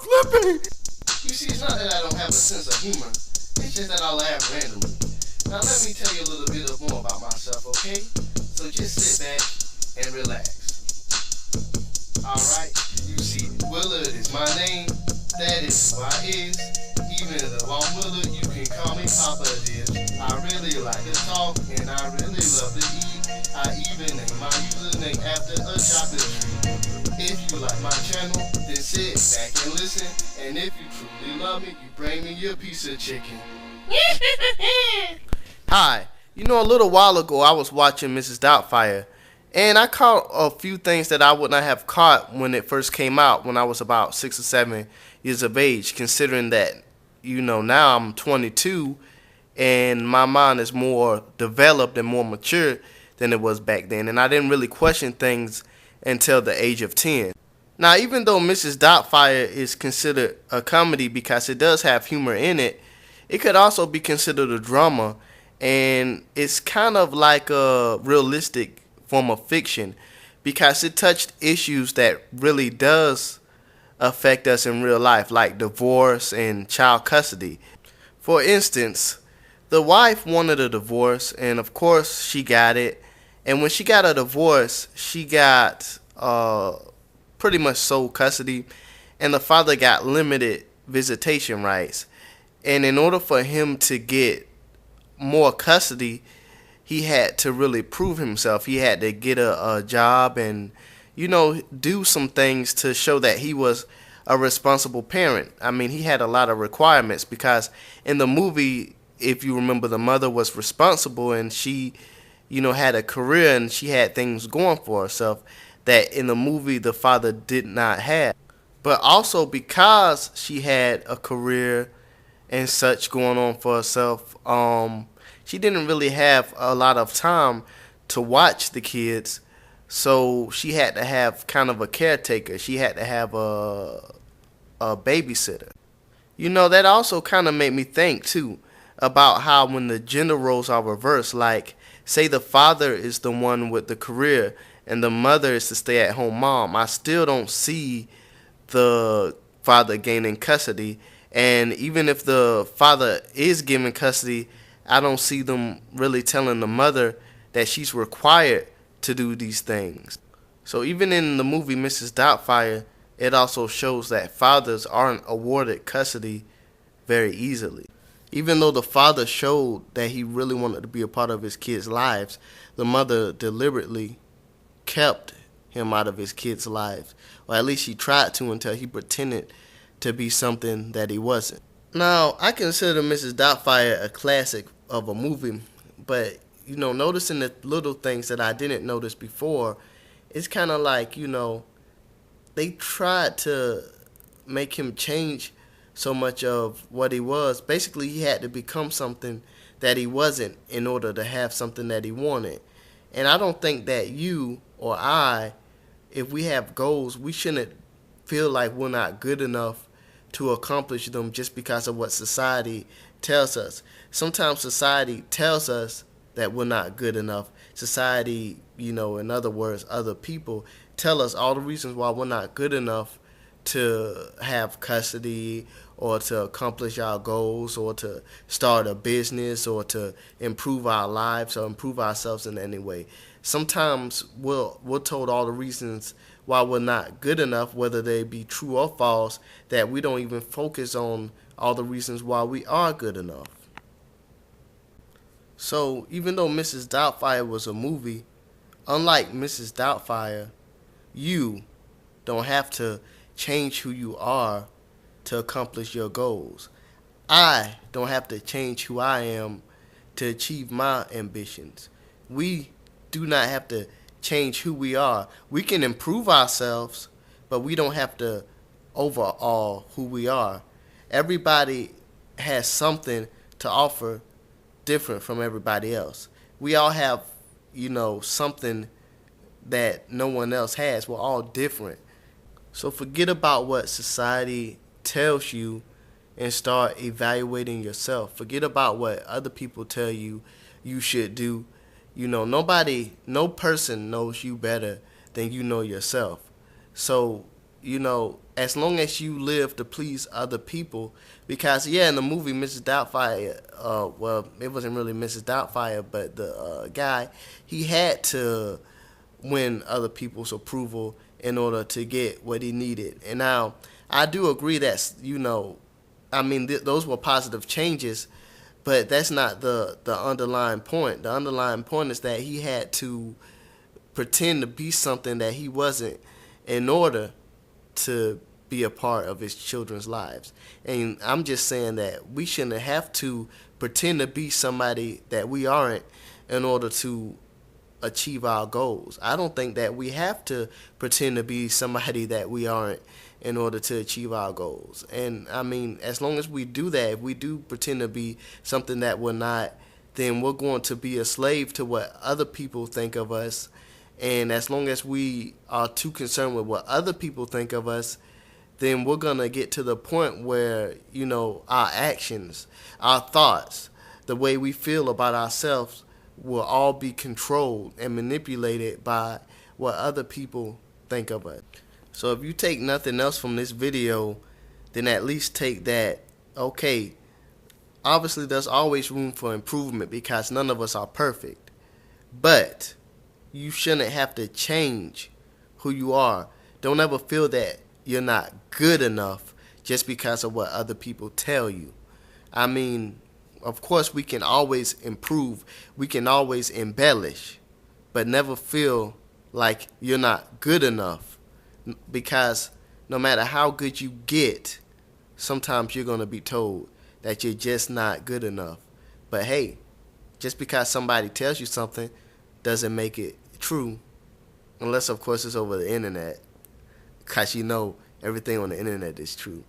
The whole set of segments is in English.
Flipping. You see, it's not that I don't have a sense of humor. It's just that I laugh randomly. Now let me tell you a little bit more about myself, okay? So just sit back and relax. Alright? You see, Willard is my name. That is who I is. Even though I'm Willard, you can call me Popadibs. I really like to talk and I really love to eat. I even name my username after a chocolate treat. If you like my channel, then sit back and listen. And if you truly love me, you bring me your piece of chicken. Hi. You know, a little while ago, I was watching Mrs. Doubtfire, and I caught a few things that I would not have caught when it first came out when I was about 6 or 7 years of age, considering that, now I'm 22, and my mind is more developed and more mature than it was back then, and I didn't really question things until the age of 10. Now, even though Mrs. Doubtfire is considered a comedy because it does have humor in it, it could also be considered a drama, and it's kind of like a realistic form of fiction because it touched issues that really does affect us in real life, like divorce and child custody. For instance, the wife wanted a divorce, and of course she got it. And when she got a divorce, she got pretty much sole custody, and the father got limited visitation rights. And in order for him to get more custody, he had to really prove himself. He had to get a job and, do some things to show that he was a responsible parent. I mean, he had a lot of requirements because in the movie, if you remember, the mother was responsible and she, had a career and she had things going for herself that in the movie the father did not have. But also because she had a career and such going on for herself, she didn't really have a lot of time to watch the kids, so she had to have kind of a caretaker. She had to have a babysitter. That also kind of made me think too about how when the gender roles are reversed, like say the father is the one with the career and the mother is the stay-at-home mom, I still don't see the father gaining custody. And even if the father is given custody, I don't see them really telling the mother that she's required to do these things. So even in the movie Mrs. Doubtfire, it also shows that fathers aren't awarded custody very easily. Even though the father showed that he really wanted to be a part of his kids' lives, the mother deliberately kept him out of his kids' lives. Or at least she tried to until he pretended to be something that he wasn't. Now, I consider Mrs. Doubtfire a classic of a movie, but, noticing the little things that I didn't notice before, it's kind of like, they tried to make him change so much of what he was. Basically, he had to become something that he wasn't in order to have something that he wanted. And I don't think that you or I, if we have goals, we shouldn't feel like we're not good enough to accomplish them just because of what society tells us. Sometimes society tells us that we're not good enough. Society, in other words, other people tell us all the reasons why we're not good enough to have custody or to accomplish our goals or to start a business or to improve our lives or improve ourselves in any way. Sometimes we're told all the reasons why we're not good enough, whether they be true or false, that we don't even focus on all the reasons why we are good enough. So even though Mrs. Doubtfire was a movie, unlike Mrs. Doubtfire, you don't have to change who you are to accomplish your goals. I don't have to change who I am to achieve my ambitions. We do not have to change who we are. We can improve ourselves, but we don't have to overhaul who we are. Everybody has something to offer different from everybody else. We all have, something that no one else has. We're all different. So forget about what society tells you and start evaluating yourself. Forget about what other people tell you you should do. No person knows you better than you know yourself. So as long as you live to please other people, because yeah, in the movie Mrs. Doubtfire, well, it wasn't really Mrs. Doubtfire, but the guy, he had to win other people's approval in order to get what he needed. And now, I do agree that those were positive changes, but that's not the underlying point. The underlying point is that he had to pretend to be something that he wasn't in order to be a part of his children's lives. And I'm just saying that we shouldn't have to pretend to be somebody that we aren't in order to achieve our goals. I don't think that we have to pretend to be somebody that we aren't in order to achieve our goals. And I mean, as long as we do that, if we do pretend to be something that we're not, then we're going to be a slave to what other people think of us. And as long as we are too concerned with what other people think of us, then we're going to get to the point where, our actions, our thoughts, the way we feel about ourselves will all be controlled and manipulated by what other people think of us. So if you take nothing else from this video, then at least take that, okay, obviously there's always room for improvement because none of us are perfect. But you shouldn't have to change who you are. Don't ever feel that you're not good enough just because of what other people tell you. I mean, of course, we can always improve. We can always embellish. But never feel like you're not good enough. Because no matter how good you get, sometimes you're going to be told that you're just not good enough. But hey, just because somebody tells you something doesn't make it true. Unless, of course, it's over the internet. Because everything on the internet is true.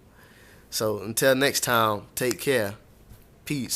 So until next time, take care. Peace.